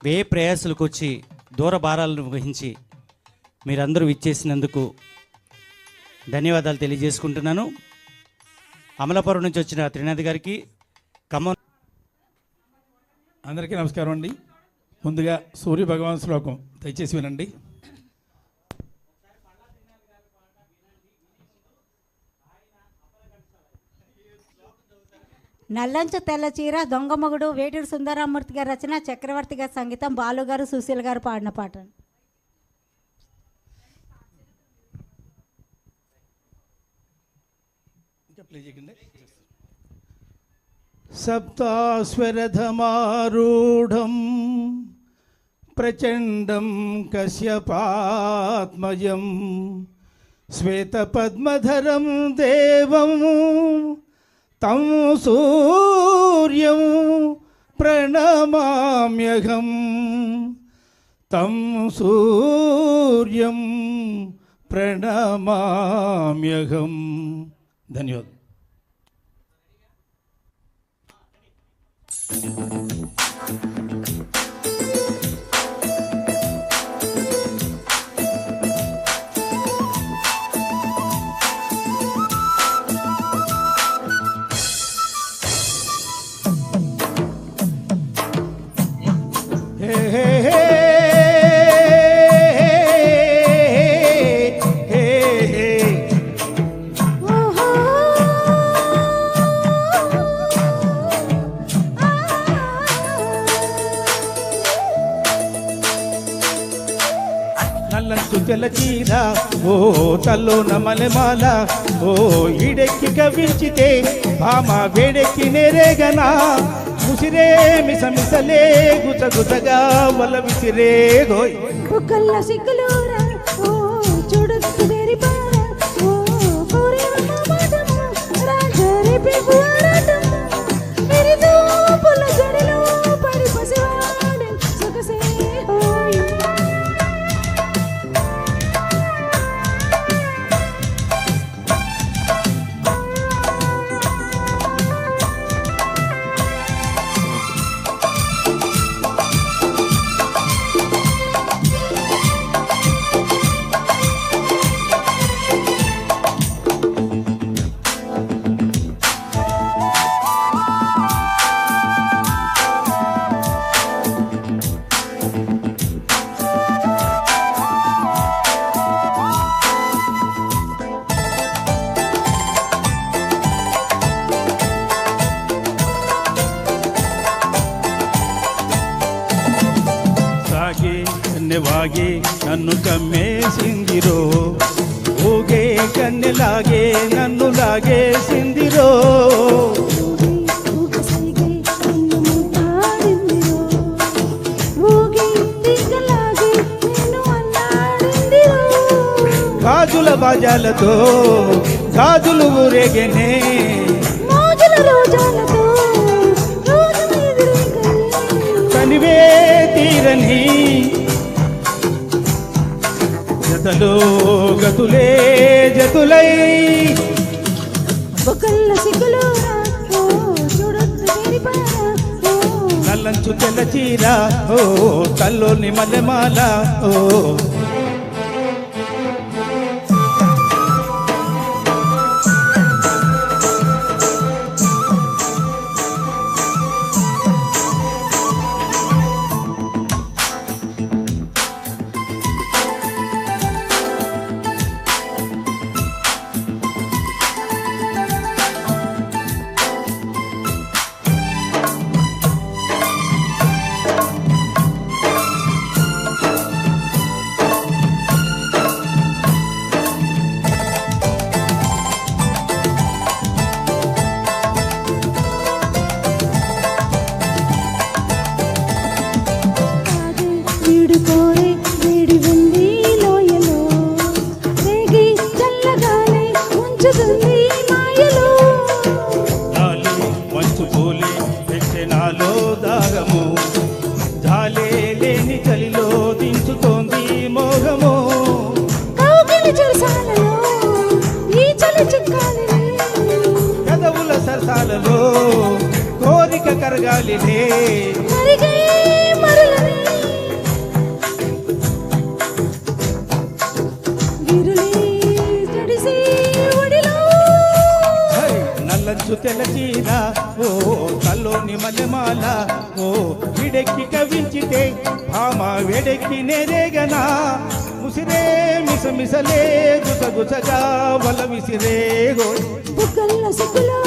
వ్యయ ప్రయాసాలకు వచ్చి దూర భారాలను వహించి మీరందరూ విచ్చేసినందుకు ధన్యవాదాలు తెలియజేసుకుంటున్నాను. అమలాపురం నుంచి వచ్చిన త్రినాథ్ గారికి, ఖమ్మం. అందరికీ నమస్కారం అండి. ముందుగా సూర్య భగవాన్ శ్లోకం దయచేసి వినండి. నల్లంచు తెల్ల చీర దొంగమొగుడు వేటూరు సుందరమూర్తి గారి రచన, చక్రవర్తి గారి సంగీతం, బాలు గారు సుశీల్ గారు పాడిన పాట. సప్తాస్వరధమారూఢం ప్రచండం కశ్యపాత్మజం శ్వేతపద్మధరం దేవం తం సూర్యం ప్రణమామ్యహం, తం సూర్యం ప్రణమామ్యహం. ధన్యవాదాలు. నల్లంచు తెల్ల చీర ఓ తల్లోన మలెమాల ఓ ఈడెక్కి కవించితే భామ వేడెక్కి నేరేగనా ముసిరే మిసమిసలే గుసగుసగా వల విసిరే గోయ్ బుక్కల్ల సిగ్గులోరా ఓ చూడొచ్చు వేరిపారా ఓ పూరేమ మాటము రాజరి పిగురాటం మెరిదో పుల్ల జడిలో పడి పసివాడే సొగసే హోయ్. కన్నెవాగే నన్ను కమ్మేసిందిరో, ఊగే కన్నెలాగే నన్ను లాగేసిందిరో. గాజుల బాజాలతో గాజులు ఊరేగనే కనివే తీరని జతలో గతులే జతులై నల్లంచు తెల్ల చీర ఓ తల్లోని మల్లెమాల ఓ కోరిక కరగాలినే ఓ తల్లోని మల్లెమాల ఓ విడెక్కి కవించితే భామ వేడెక్కి నేరేగనా ముసిరే మిసమిసలే గుసగుసగా వల విసిరే గో బుగ్గల్ల సుక్కులో